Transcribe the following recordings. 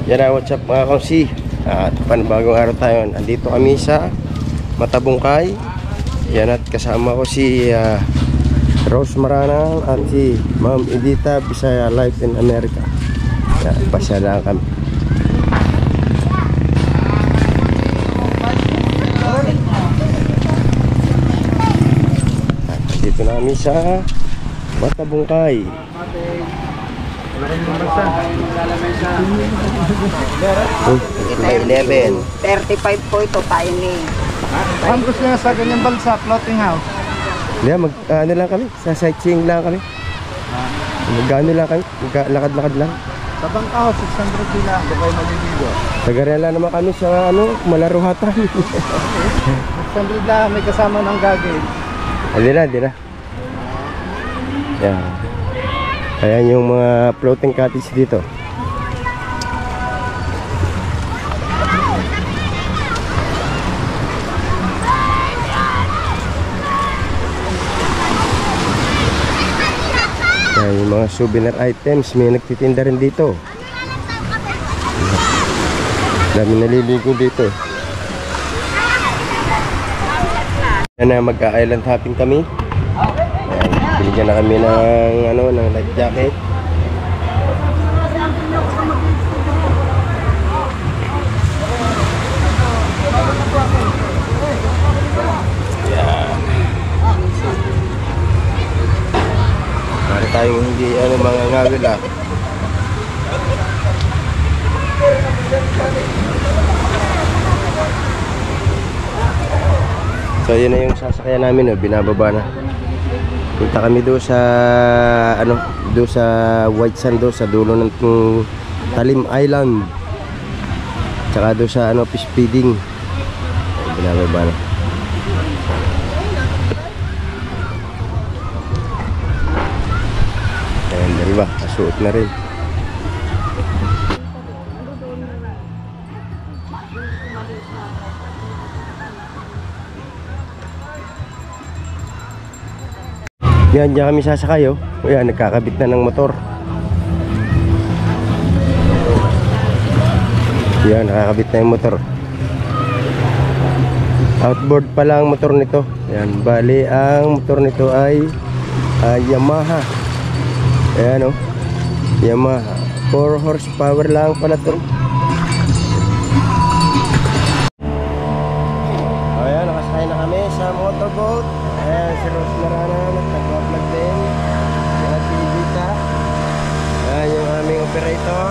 Yan na, what's up mga kausi. At panibagong araw tayo. Andito kami sa Matabungkay. Yan, at kasama ko si Rose Maranang at si Ma'am Edita Bisaya Life in America. Yan, pasya lang kami. At dito na kami sa Matabungkay. May 11. 35 po ito, pioneer. Ang gusto niya sa ganyang balsa, floating house. Hindi, ano lang kami, sa sightseeing lang kami. Mag-ano lang kami, lakad-lakad lang. Sa bangka house, 600 din lang, di kayo maliligo. Tagarela naman kami sa Malaruhatan. 600 lang, may kasama ng gagawin. Hindi na. Yan. Ayan yung mga floating cottage dito. Ayan yung mga souvenir items. May nagtitinda rin dito. Dami naliligo dito. Ayan na, mag-island hopping kami. Binigyan na kami ng life jacket. Yan. Para tayong hindi mga ngawila. So yun na yung sasakyan namin, binababa na. Punta kami doon sa doon sa White Sand, doon sa dulo ng Talim Island. Tsaka doon sa fish feeding. Binababa na. Ayan, diba? Kasuot na rin. Yan, diyan kami sasakay, oh. Ayan, nagkakabit na ng motor. Yan, nakakabit na yung motor. Outboard pa lang ang motor nito. Yan, bali ang motor nito ay Yamaha. Ayan, oh. Yamaha 4 horsepower lang pala to. Ayan, nakasakay na kami sa motorboat. Ayan, si Rose Maranang nagtag-vlog din. Yan, si Edita. Ayan, yung aming operator.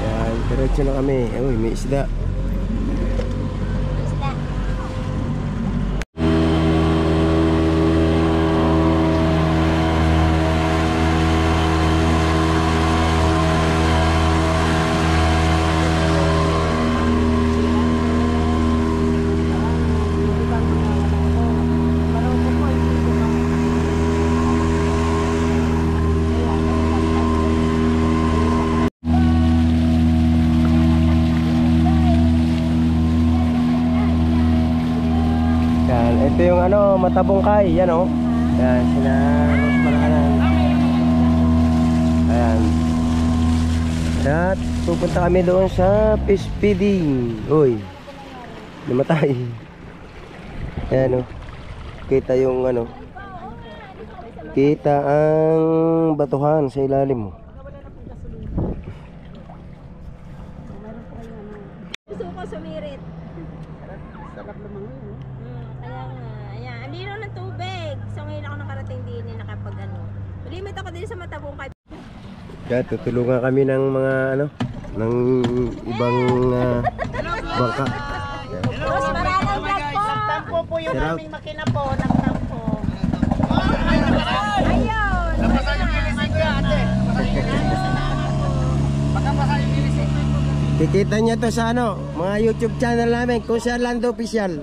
Ayan, diretso na kami. Uy, may isda. Ito yung Matabungkay, yan oh. Ayan, sina Rose Maranang. Ayan. At pupunta kami doon sa fish feeding. Uy, namatay. Ayan oh. Kita yung kita ang batuhan sa ilalim mo. Gusto ko sumirit. Kaya nga. Ayan, ang lino ng tubig. So ngayon ako nakarating din nakapag ano. Limit ako din sa Matabungkay. Kaya tutulungan kami ng mga ano, ng ibang bangka. Rose Maranang vlog po. Tampo po yung Sarap. aming makina po, ng tampo. Ayun. Kikita niya to sa ano, mga YouTube channel namin, kung siya Lando Official.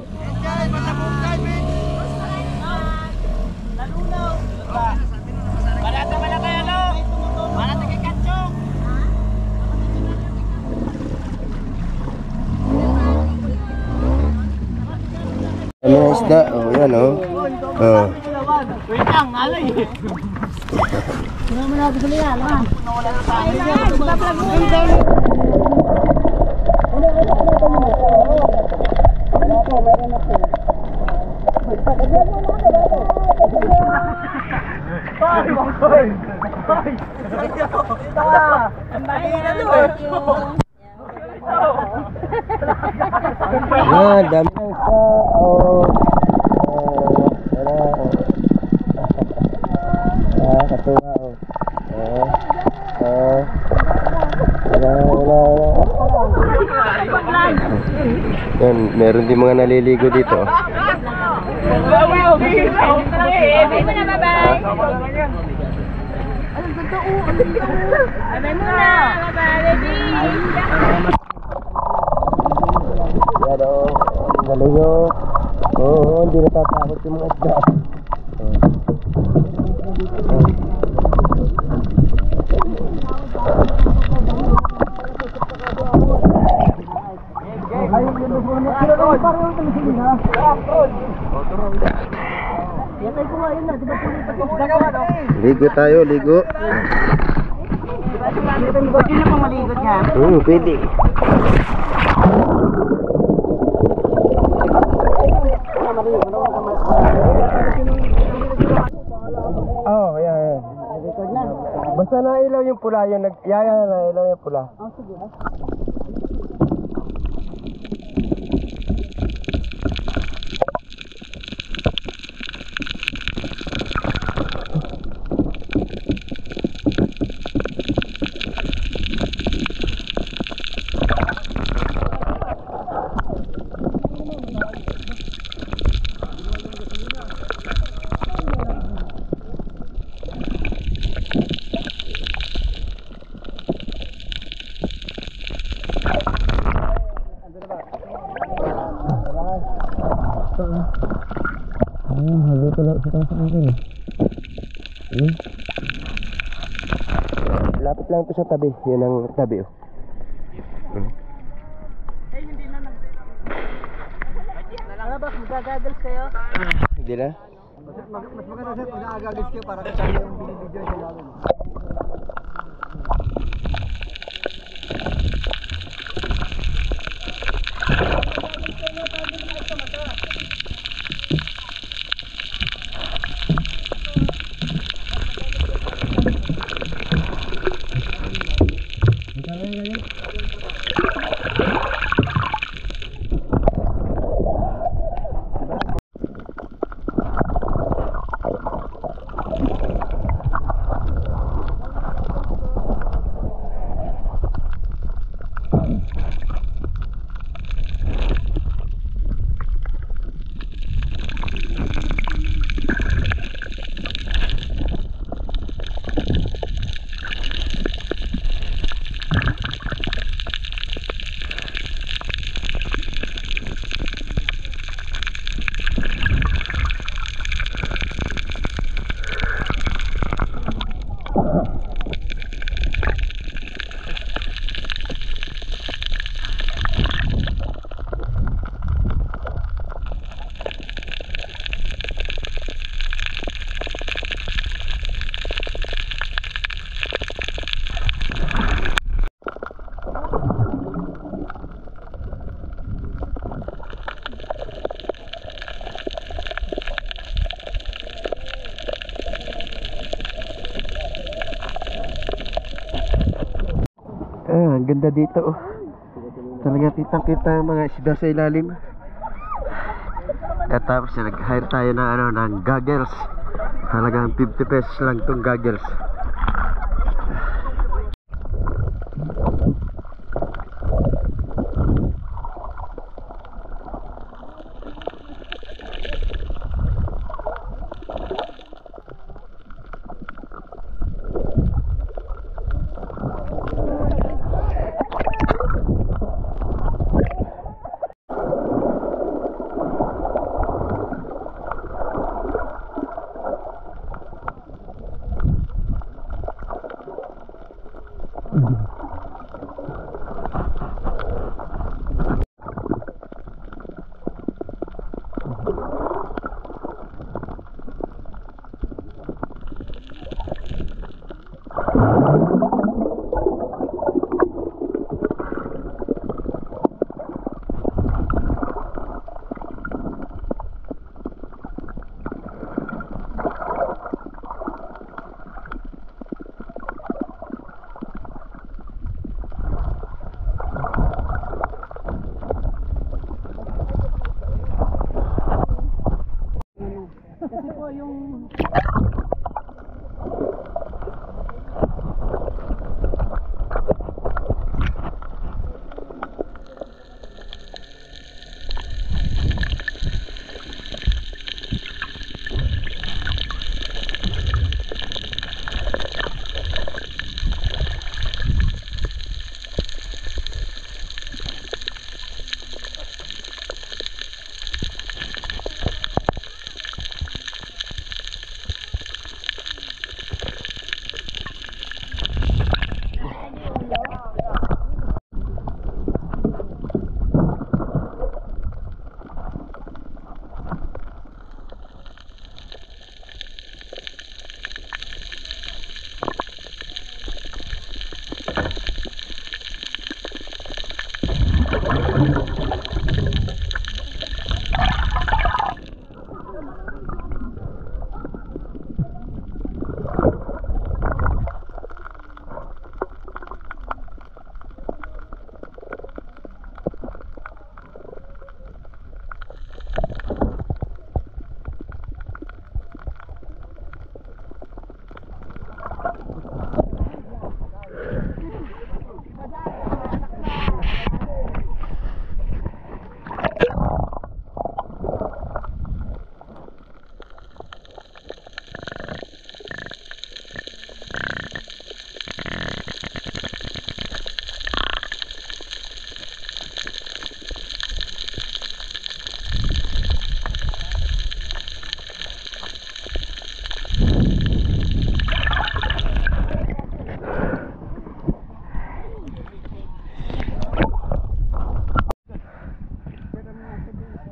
Ano ang isda? Oh, yan oh. Oh. Wait lang, alay. Yan, dami ng isda. Oh. Katuwa oh. Yan, meron din mga naliligo dito. Bye mo na, bye-bye. Bye muna. Bye-bye, baby. Yan oh, naligo. Oo, hindi natatakot yung mga isda. Ligo tayo, ligo. Pwede na pang maligot niya. Pwede. Oh, yeah. Basta nailaw yung pula, yung nailaw yung pula. Oh, sige. Lapit lang ito sa tabi. Yan ang tabi oh. Magagagals kayo? Hindi na? Mas maganda sir, kung naagagis kayo para kasama yung binibidyo sa lalim. Ang ganda dito oh. Talaga kitang-kita ang mga isda sa ilalim. At tapos nag-hire tayo ng ng goggles. Halagang 50 pesos lang tong goggles.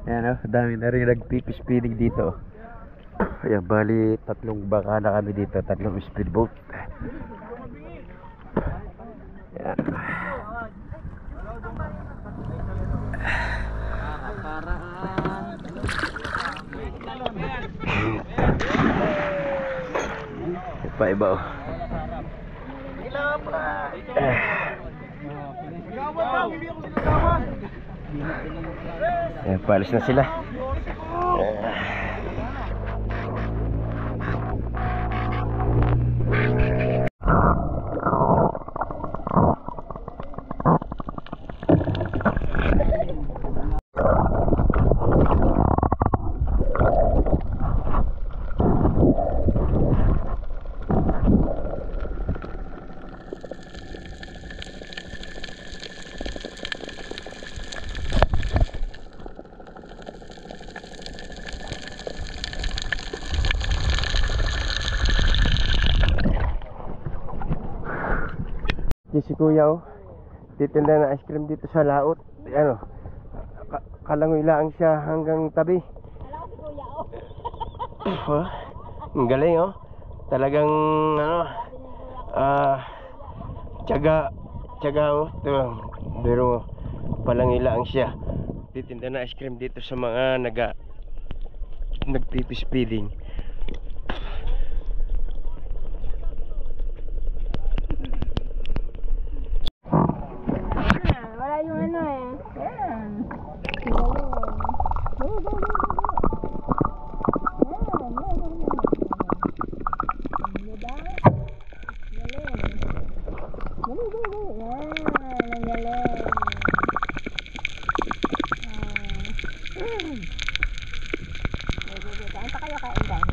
Ayan dami na rin nagpipispinning dito. Ayan, bali tatlong baka na kami dito, tatlong speedboat. Ayan. Iba-iba oh. Ayan, paalis na sila. Si Kuya oh, titinda ng ice cream dito sa laot. Ano, kalangoy lang siya hanggang tabi. Oh, ang galing oh. Talagang ano, tiyaga oh. Pero palangilaang siya. Titinda ng ice cream dito sa mga nagpipispiding. Wala yung ano eh. Ayan. Kain pa kayo, kain. Kain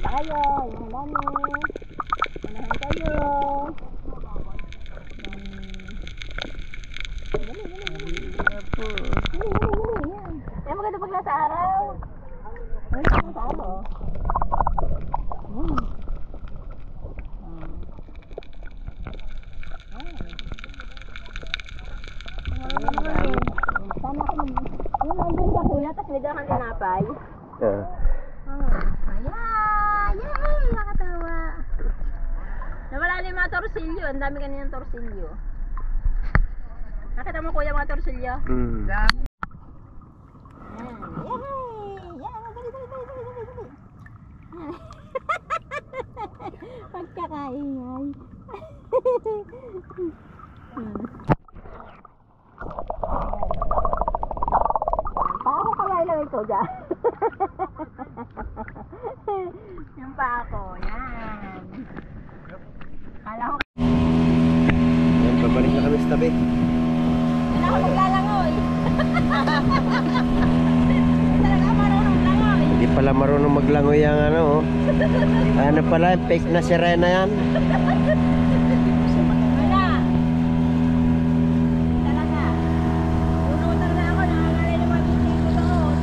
pa kayo, yung dami. Unahan kayo. Yan, maganda pag nasa araw. Ay, nasa araw. Sana ako yung nandun ka kuya, tapos may dalang tinapay. Ayan! Yay! Nakatawa. Nawala na yung mga torsilyo. Ang dami kaninang torsilyo. Nakita mo kuya mga torsilyo? Ayan. Yay! Yan! Dali. Pagkakaingay. Paako kaya ilagay ko dyan. Yung paako, yan. Kala ko Yan, pabalik na kami sa tabi. na ako maglalangoy. Talaga marunong langoy. Hindi pala marunong maglangoy ang ano, oh. Ano pala, fake na sirena yan. Wala. Talaga. Puno talaga ako. Nangangalay ng mga bisig ko doon.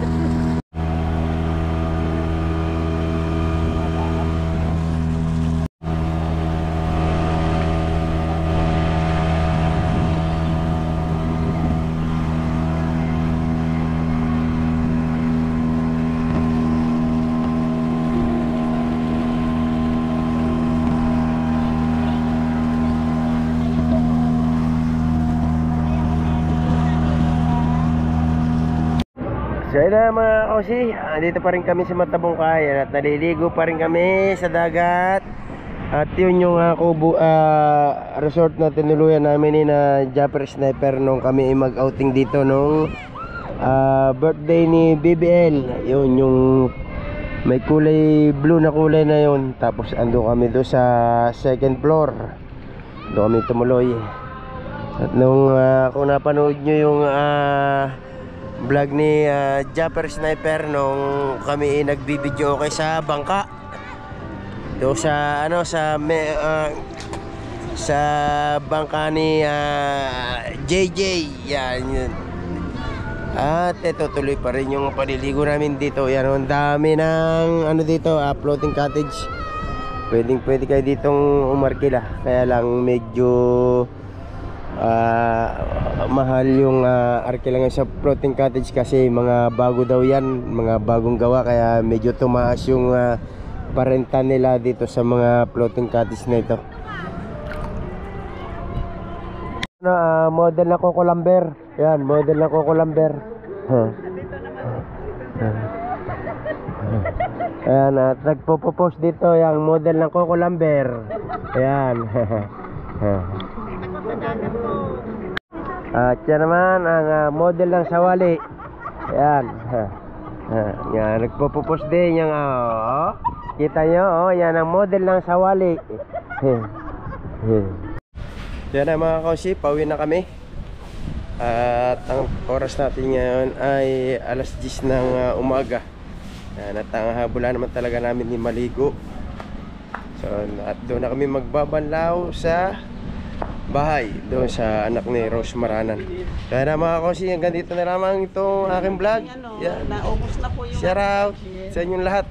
So yun na mga kausi, dito pa rin kami sa Matabungkay at naliligo pa rin kami sa dagat. At yun yung resort na tinuluyan namin ni na Japper Sniper nung kami mag-outing dito nung birthday ni BBL. Yun yung may kulay blue na kulay na yun. Tapos ando kami doon sa second floor. Doon kami tumuloy. At nung kung napanood nyo yung vlog ni Japper Sniper nung kami nagbibideo kay sa bangka do sa ano sa bangka ni JJ yan yun. At ito tuloy pa rin yung paliligo namin dito. Yan, ang dami ng ano dito, floating cottage. Pwede kayo ditong umarkila. Kaya lang medyo mahal yung arkilangan sa floating cottage kasi mga bago daw yan, mga bagong gawa, kaya medyo tumaas yung parenta nila dito sa mga floating cottage na ito. Model na Coco Lamber. Yan, model na Coco Lamber. Ayan, at nagpo-post dito yung model ng Coco Lamber. Ayan. At yan naman ang model ng Sawali. Ayan. Yan, nagpo-post din yung kita nyo, yan ang model ng Sawali. Yan na mga kausi, pauwi na kami. At ang oras natin ngayon ay alas 10 ng umaga. Yan, at ang habula naman talaga namin ni maligo. So, at doon na kami magbabanlaw sa bahay, doon sa anak ni Rose Maranan. Kaya na mga kausi, hanggang dito na lamang itong aking vlog. Yan. Naubos na po yung Shout out sa inyong lahat.